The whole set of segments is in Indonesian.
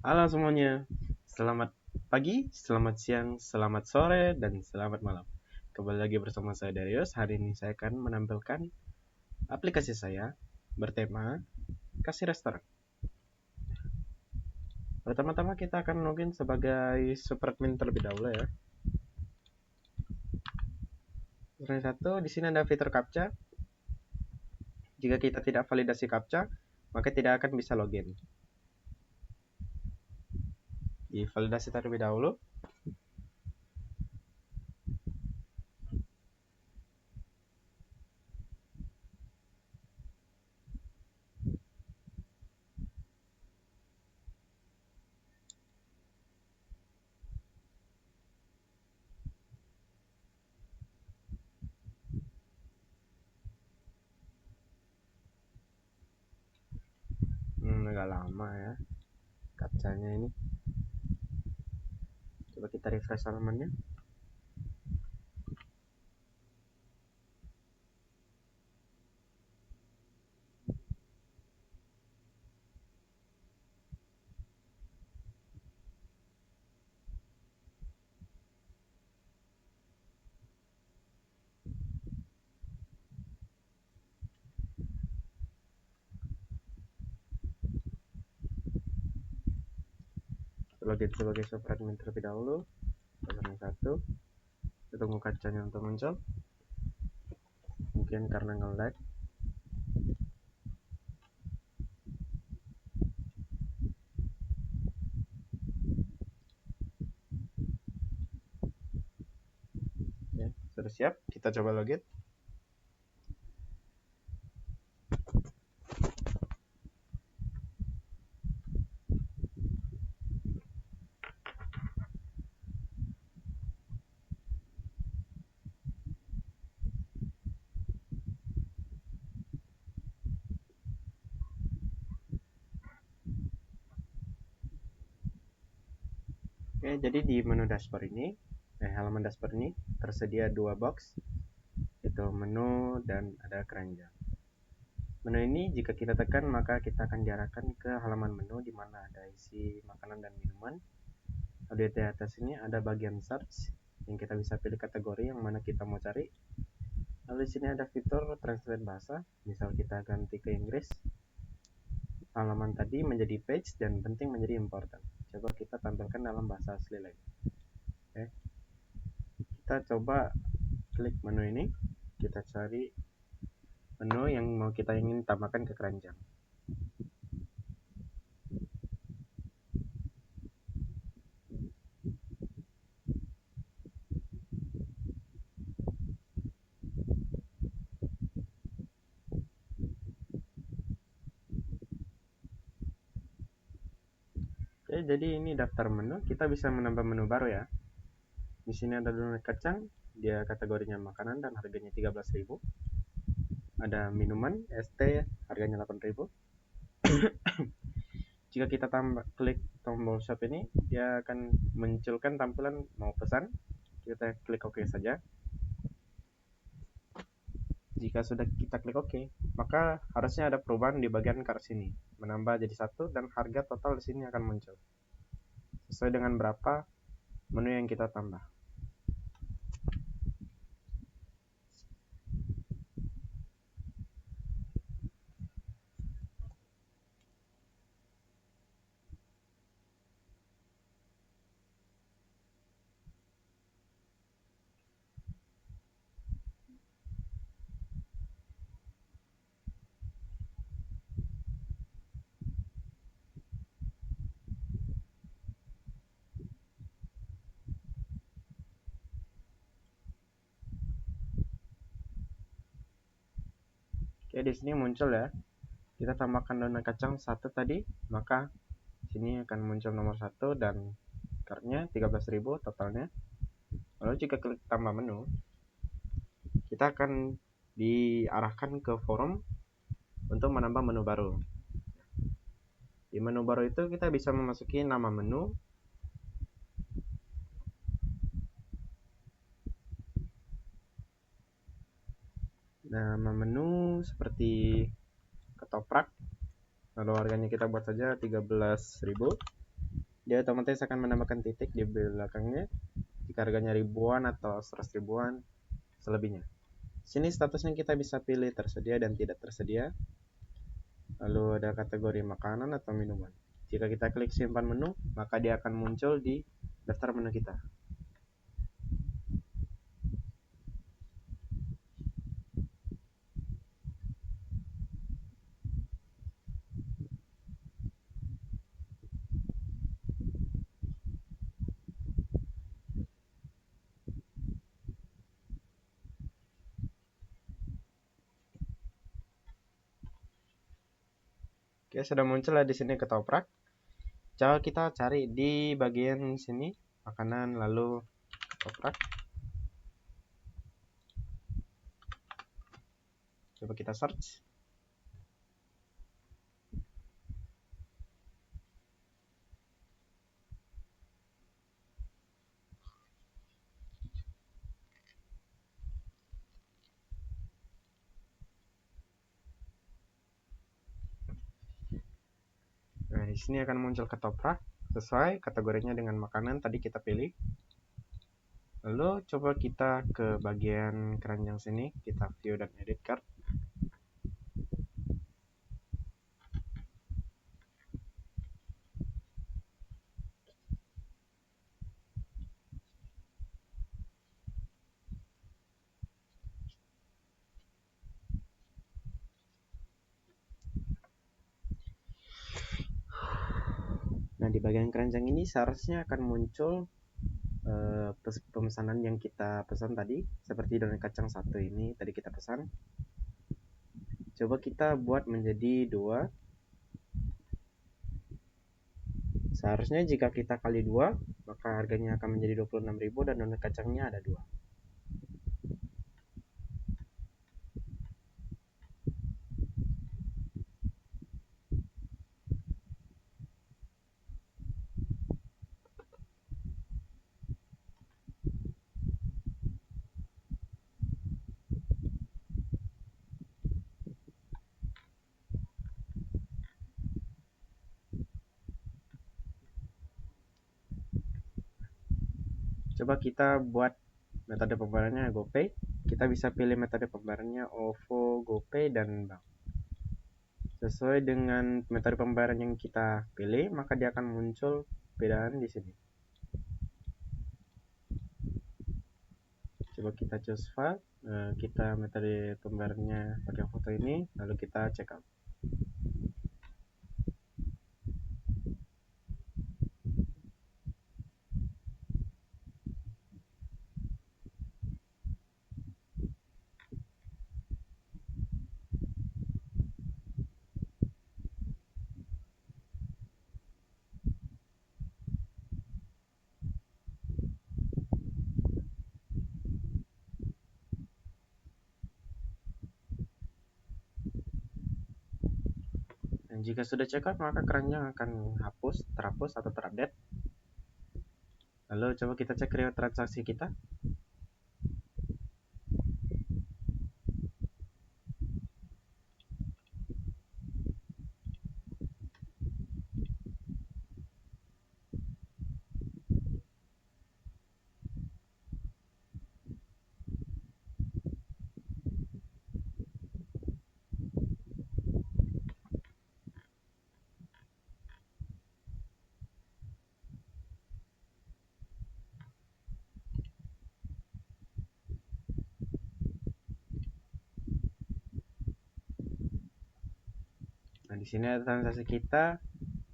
Halo semuanya, selamat pagi, selamat siang, selamat sore, dan selamat malam. Kembali lagi bersama saya Darius. Hari ini saya akan menampilkan aplikasi saya bertema kasih restoran. Pertama-tama kita akan login sebagai super admin terlebih dahulu ya. Yang satu, di sini ada fitur captcha. Jika kita tidak validasi captcha, maka tidak akan bisa login. Divalidasi terlebih dahulu. Agak lama ya captchanya ini. Coba kita refresh halamannya. Login sebagai super admin terlebih dahulu. Yang satu, kita tunggu kacanya untuk muncul. Mungkin karena nge-lag. Ya, sudah siap, kita coba login. Oke, jadi di menu dashboard ini, halaman dashboard ini tersedia dua box, itu menu dan ada keranjang. Menu ini jika kita tekan maka kita akan diarahkan ke halaman menu di mana ada isi makanan dan minuman. Lalu di atas ini ada bagian search yang kita bisa pilih kategori yang mana kita mau cari. Lalu di sini ada fitur translate bahasa, misal kita ganti ke Inggris. Halaman tadi menjadi page dan penting menjadi important. Coba kita tampilkan dalam bahasa asli lagi. Oke. Kita coba klik menu ini, kita cari menu yang mau kita ingin tambahkan ke keranjang. Oke, jadi ini daftar menu. Kita bisa menambah menu baru ya. Di sini ada donat kacang, dia kategorinya makanan dan harganya 13.000. Ada minuman, ST, harganya 8.000. Jika kita klik tombol shop ini, dia akan munculkan tampilan mau pesan. Kita klik OK saja. Jika sudah kita klik OK, maka harusnya ada perubahan di bagian cart sini, menambah jadi 1 dan harga total di sini akan muncul sesuai dengan berapa menu yang kita tambah. Oke, di sini muncul ya. Kita tambahkan donat kacang 1 tadi, maka sini akan muncul nomor 1 dan kartnya 13.000 totalnya. Lalu jika klik tambah menu, kita akan diarahkan ke forum untuk menambah menu baru. Di menu baru itu kita bisa memasuki nama menu, nama menu seperti ketoprak. Lalu harganya kita buat saja 13.000. dia otomatis akan menambahkan titik di belakangnya jika harganya ribuan atau 100 ribuan selebihnya. Sini statusnya kita bisa pilih tersedia dan tidak tersedia. Lalu ada kategori makanan atau minuman. Jika kita klik simpan menu, maka dia akan muncul di daftar menu kita. Oke, sudah muncul di sini ketoprak. Coba kita cari di bagian sini makanan lalu ketoprak. Coba kita search. Nah, di sini akan muncul ketoprak sesuai kategorinya dengan makanan tadi kita pilih. Lalu coba kita ke bagian keranjang sini, kita view dan edit cart. Nah, di bagian keranjang ini seharusnya akan muncul pemesanan yang kita pesan tadi, seperti donat kacang satu ini tadi kita pesan. Coba kita buat menjadi 2. Seharusnya jika kita kali 2, maka harganya akan menjadi 26.000 dan donat kacangnya ada 2. Coba kita buat metode pembayarannya GoPay. Kita bisa pilih metode pembayarannya OVO, GoPay, dan bank. Sesuai dengan metode pembayaran yang kita pilih, maka dia akan muncul perbedaan di sini. Coba kita choose file, kita metode pembayarannya pakai foto ini, lalu kita check out. Dan jika sudah check out, maka keranjang akan terhapus atau terupdate. Lalu coba kita cek riwayat transaksi kita. Nah, di sini ada transaksi kita.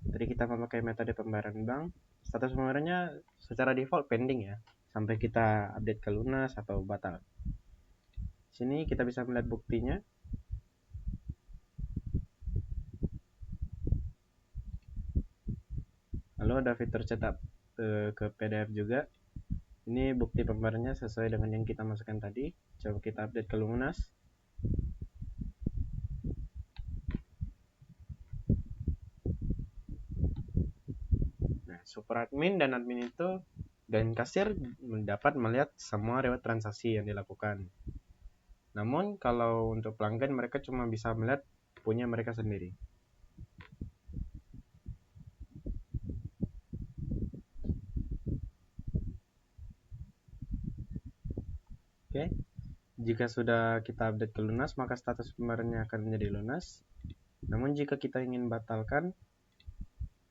Tadi kita memakai metode pembayaran bank. Status pembayarannya secara default pending ya, sampai kita update ke lunas atau batal. Sini kita bisa melihat buktinya. Lalu ada fitur cetak ke PDF juga. Ini bukti pembayarannya sesuai dengan yang kita masukkan tadi. Coba kita update ke lunas. Nah, super admin dan admin itu dan kasir dapat melihat semua riwayat transaksi yang dilakukan. Namun kalau untuk pelanggan, mereka cuma bisa melihat punya mereka sendiri. Jika sudah kita update ke lunas, maka status pembayarannya akan menjadi lunas. Namun jika kita ingin batalkan,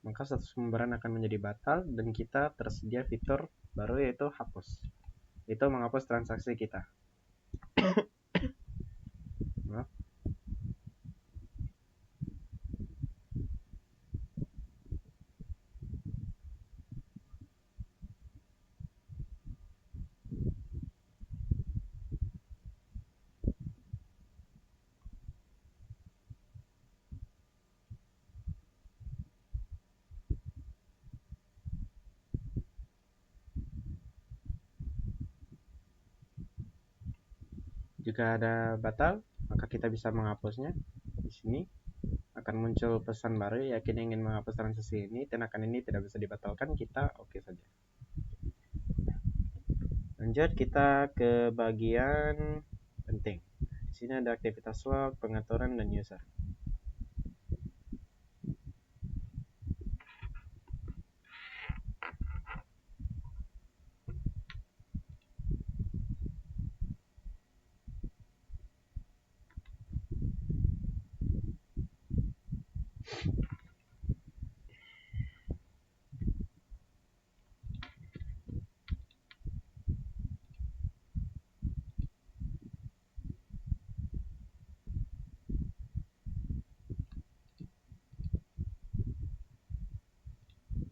maka status pembayaran akan menjadi batal dan kita tersedia fitur baru yaitu hapus. Itu menghapus transaksi kita. Maaf. Jika ada batal, maka kita bisa menghapusnya. Di sini akan muncul pesan baru, yakin ingin menghapus transaksi ini, tindakan ini tidak bisa dibatalkan, kita oke saja. Lanjut kita ke bagian penting. Di sini ada aktivitas log, pengaturan, dan user.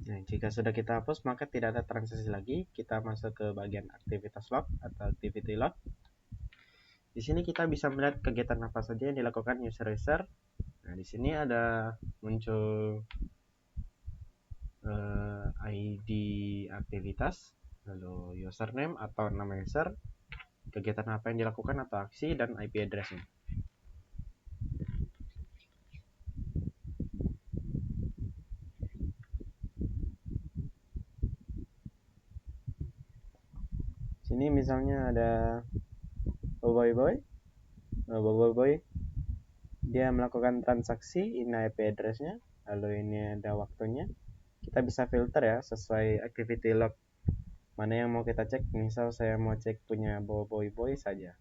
Nah, jika sudah kita hapus, maka tidak ada transaksi lagi. Kita masuk ke bagian aktivitas log atau activity log. Di sini kita bisa melihat kegiatan apa saja yang dilakukan user. Nah, di sini ada muncul ID aktivitas, lalu username atau nama user, kegiatan apa yang dilakukan atau aksi, dan IP address-nya. Sini misalnya ada boy. Dia melakukan transaksi, ini IP address-nya, lalu ini ada waktunya. Kita bisa filter ya sesuai activity log mana yang mau kita cek. Misal saya mau cek punya boy saja.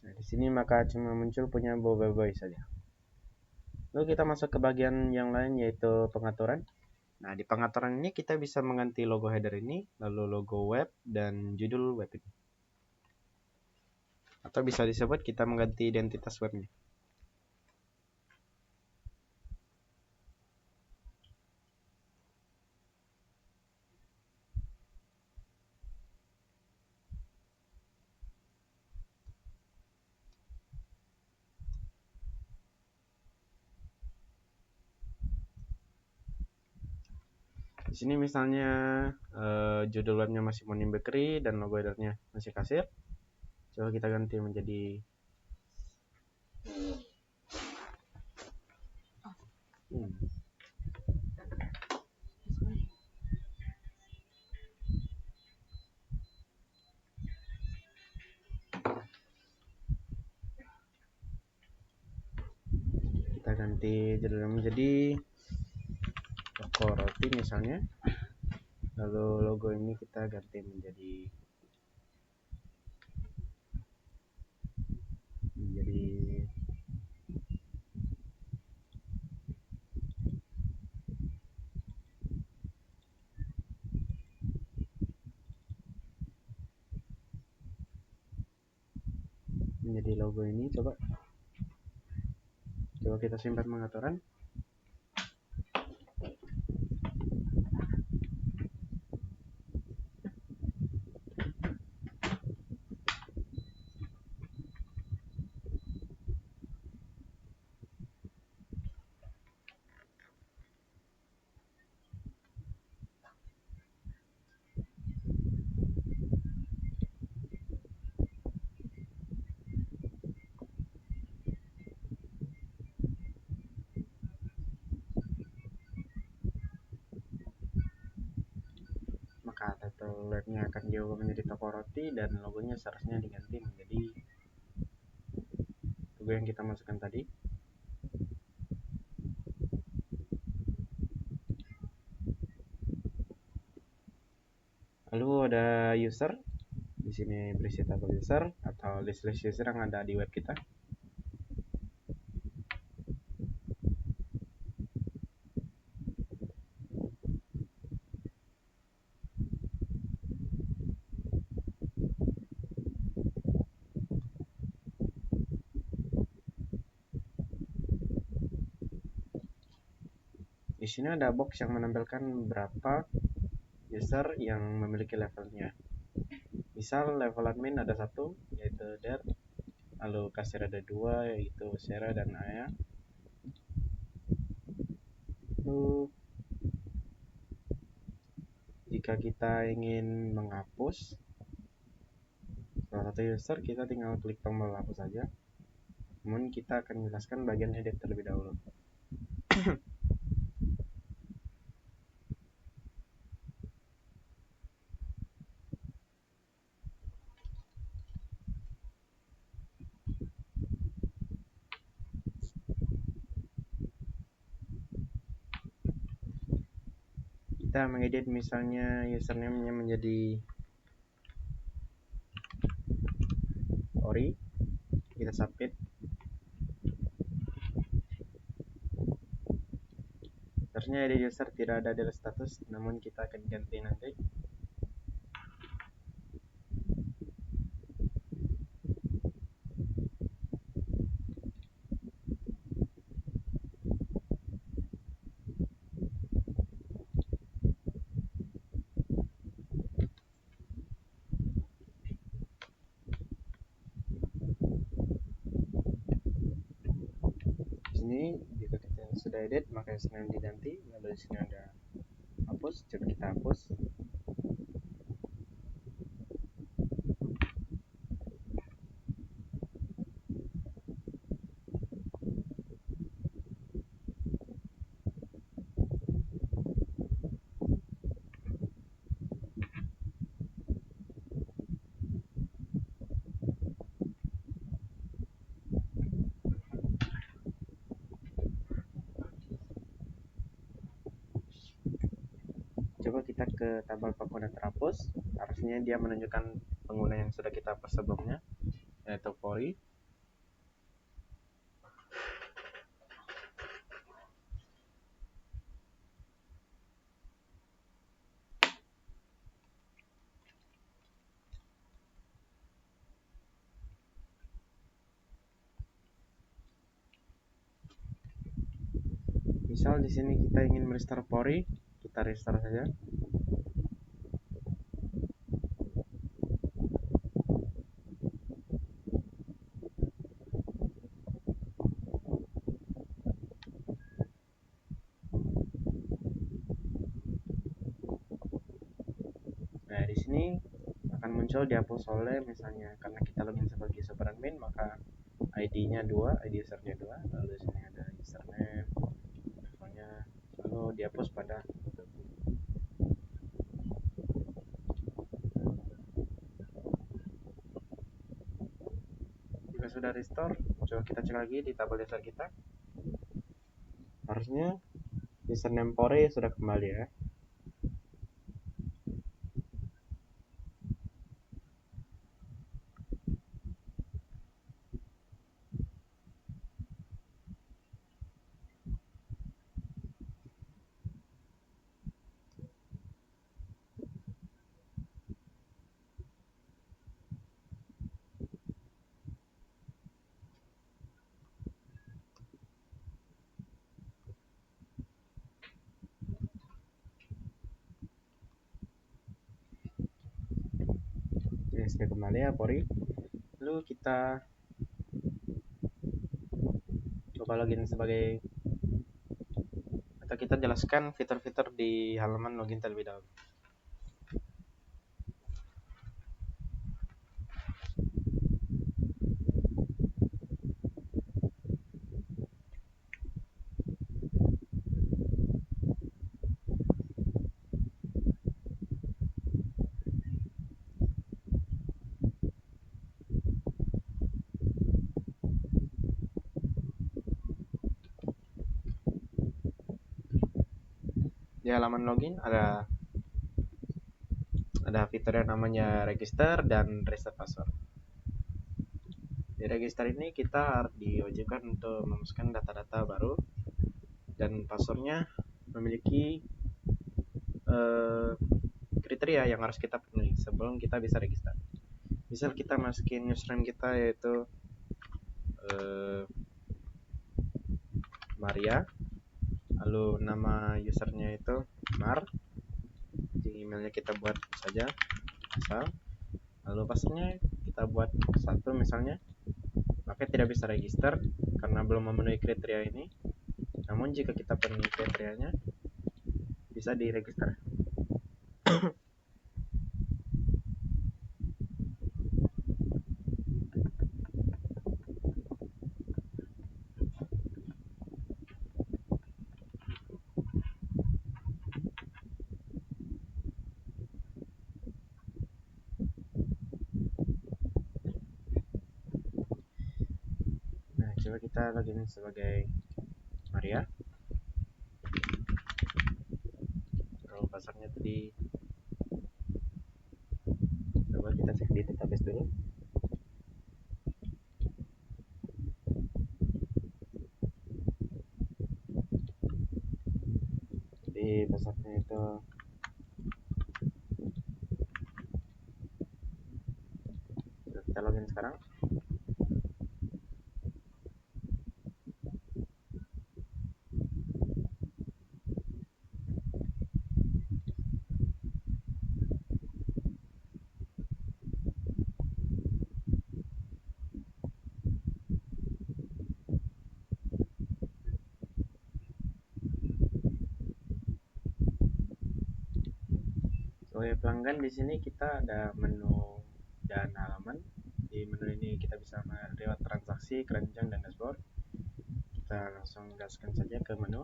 Nah, di sini maka cuma muncul punya boy saja. Lalu kita masuk ke bagian yang lain yaitu pengaturan. Nah, di pengaturan ini kita bisa mengganti logo header ini, lalu logo web dan judul web ini. Atau bisa disebut kita mengganti identitas webnya. Di sini misalnya judul webnya masih Morning Bakery dan logo headernya masih kasir. Coba kita ganti menjadi kita ganti judulnya menjadi toko roti misalnya. Lalu logo ini kita ganti menjadi logo ini. Coba kita simpan pengaturan. title webnya akan diubah menjadi toko roti, dan logonya seharusnya diganti menjadi logo yang kita masukkan tadi. Lalu ada user, di sini berisi tabel user atau list user yang ada di web kita. Di sini ada box yang menampilkan berapa user yang memiliki levelnya. Misal level admin ada 1, yaitu Der. Lalu kasir ada 2, yaitu Sarah dan Aya. Lalu jika kita ingin menghapus salah satu user, kita tinggal klik tombol hapus saja. Namun kita akan menjelaskan bagian edit terlebih dahulu. Kita mengedit misalnya username-nya menjadi Ori, kita submit. Seharusnya edit user tidak ada di status, namun kita akan ganti nanti. Di sini jika kita sudah edit, maka username diganti. Lalu di sini ada hapus, coba kita hapus. Coba kita ke tabel pengguna terhapus. Harusnya dia menunjukkan pengguna yang sudah kita hapus sebelumnya, yaitu Pori. Misal di sini kita ingin merestore Pori, kita restore saja. Nah, di sini akan muncul dihapus oleh, misalnya karena kita login sebagai super admin, maka ID-nya 2, ID usernya 2, lalu di sini ada username, misalnya, lalu dihapus pada jika sudah restore. Coba kita cek lagi di tabel user kita. Harusnya username Pori sudah kembali ya. Ini sudah kembali ya Pori. Lalu kita coba login sebagai, atau kita jelaskan fitur-fitur di halaman login terlebih dahulu. di halaman login ada fitur yang namanya register dan reset password. Di register ini kita harus diwajibkan untuk memasukkan data-data baru dan passwordnya memiliki kriteria yang harus kita penuhi sebelum kita bisa register. Misal kita masukin username kita yaitu Maria, lalu nama usernya itu Mar, di emailnya kita buat saja asal, lalu passwordnya kita buat 1 misalnya, maka tidak bisa register karena belum memenuhi kriteria ini. Namun jika kita penuhi kriterianya bisa diregister. Nah, coba kita login sebagai Maria. Kalau passwordnya tadi, coba kita cek di database dulu. Jadi passwordnya itu kita login sekarang. Sebagai pelanggan di sini kita ada menu dan halaman. Di menu ini kita bisa lewat transaksi, keranjang, dan dashboard. Kita langsung gaskan saja ke menu.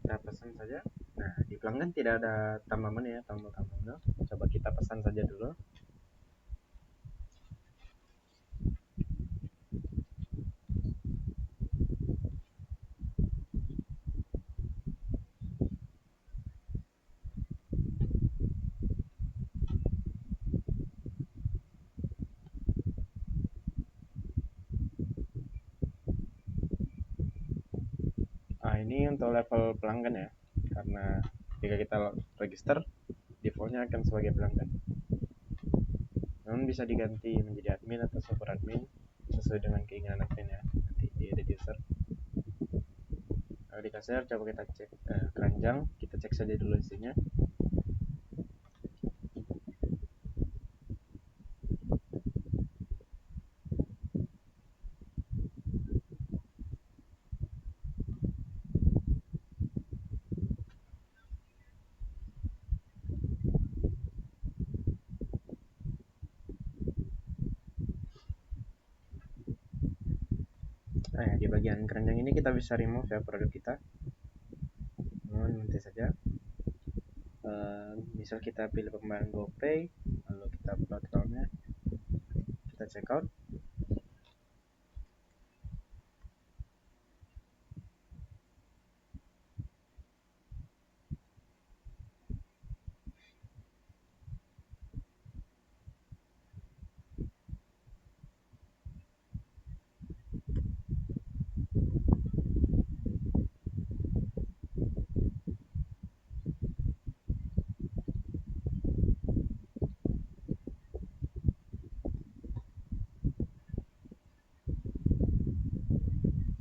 Kita pesan saja. Nah, di pelanggan tidak ada tambah menu ya, tambah menu. Coba kita pesan saja dulu. Nah, ini untuk level pelanggan ya, karena jika kita register, defaultnya akan sebagai pelanggan. Namun bisa diganti menjadi admin atau super admin sesuai dengan keinginan admin ya, nanti di edit user. Kalau di kasir coba kita cek keranjang, kita cek saja dulu isinya. Nah, di bagian keranjang ini kita bisa remove ya produk kita. Nanti saja. Misal kita pilih pembayaran GoPay, lalu kita upload filenya, kita check out.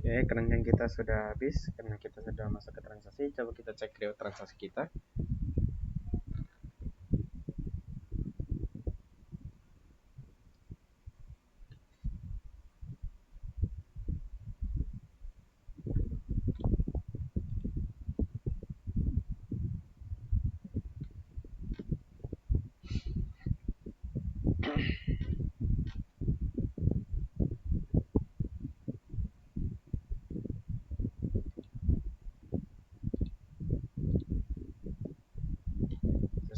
Oke, keranjang kita sudah habis karena kita sudah masuk ke transaksi. Coba kita cek riwayat transaksi kita.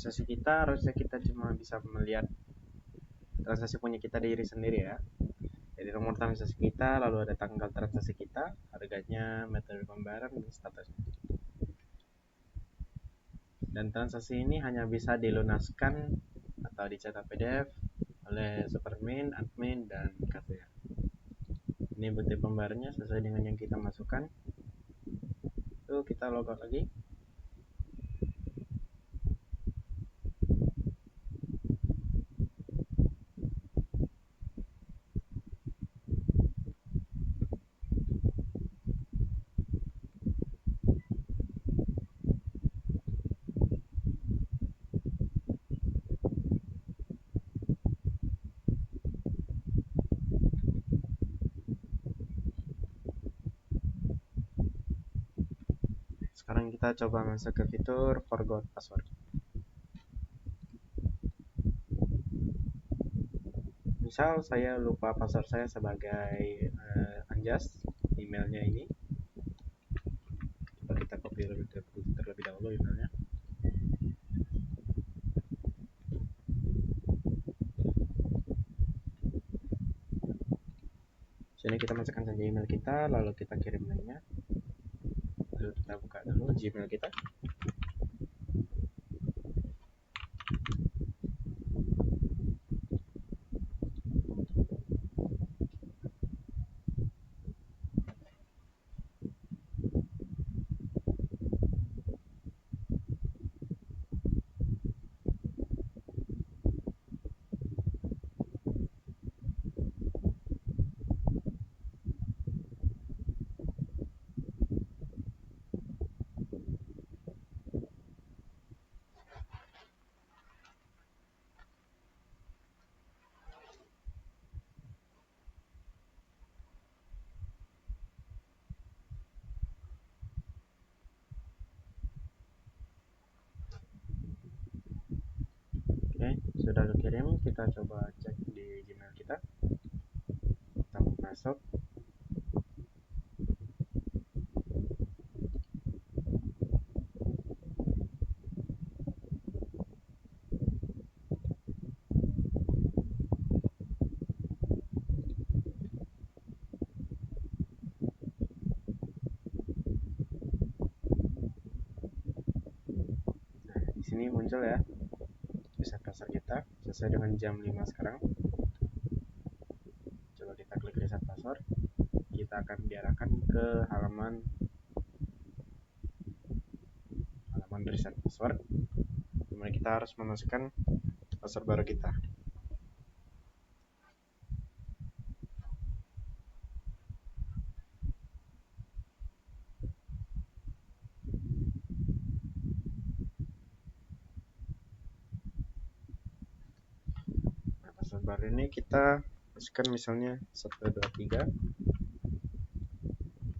transaksi kita, harusnya kita cuma bisa melihat transaksi punya kita diri sendiri ya. Jadi nomor transaksi kita, lalu ada tanggal transaksi kita, harganya, metode pembayaran, dan statusnya. Dan transaksi ini hanya bisa dilunaskan atau dicetak PDF oleh superadmin, admin, dan kasir. Ini bukti pembayarannya sesuai dengan yang kita masukkan. Lalu kita logout lagi. Sekarang kita coba masuk ke fitur forgot password. Misal saya lupa password saya sebagai Anjas, emailnya ini. Coba kita copy terlebih dahulu emailnya. Sini kita masukkan saja email kita, lalu kita kirim linknya. Lalu kita buka dulu Gmail kita. Oke, sudah dikirim. Kita coba cek di Gmail kita. Kita masuk. Nah, di sini muncul ya reset password kita sesuai dengan jam 5 sekarang. Coba kita klik reset password. Kita akan diarahkan ke halaman reset password, dimana kita harus memasukkan password baru kita. Nah, password baru ini kita masukkan misalnya 123.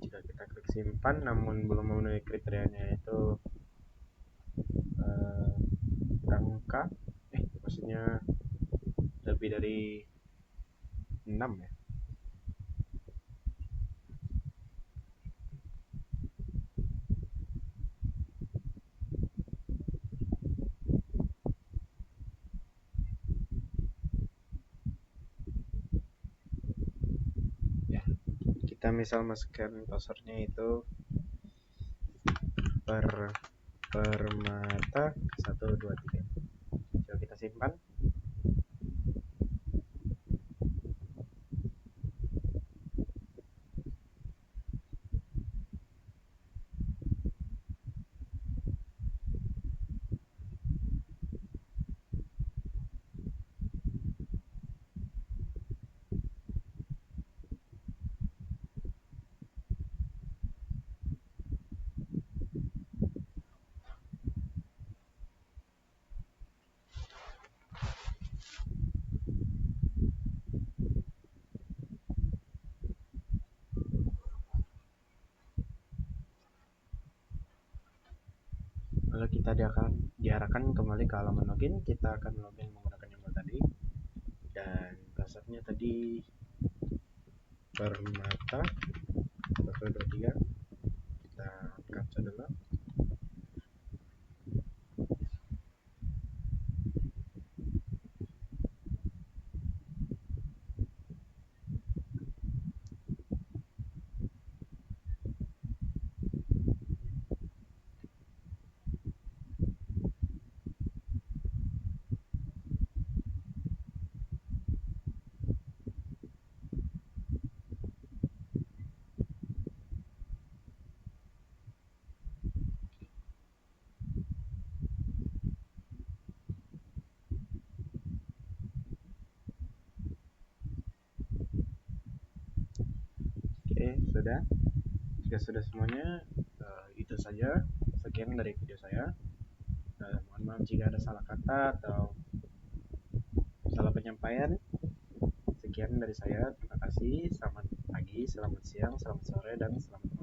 Jika kita klik simpan namun belum memenuhi kriterianya, yaitu angka maksudnya lebih dari 6 ya. Kita misal masukkan passwordnya itu permata 123. Coba kita simpan. Lalu kita diarahkan kembali ke halaman login. Kita akan login menggunakan email tadi, dan passwordnya tadi permata 123. Kita capture dulu. sudah. Jika sudah semuanya, itu saja. Sekian dari video saya. Mohon maaf jika ada salah kata atau salah penyampaian. Sekian dari saya. Terima kasih. Selamat pagi, selamat siang, selamat sore, dan selamat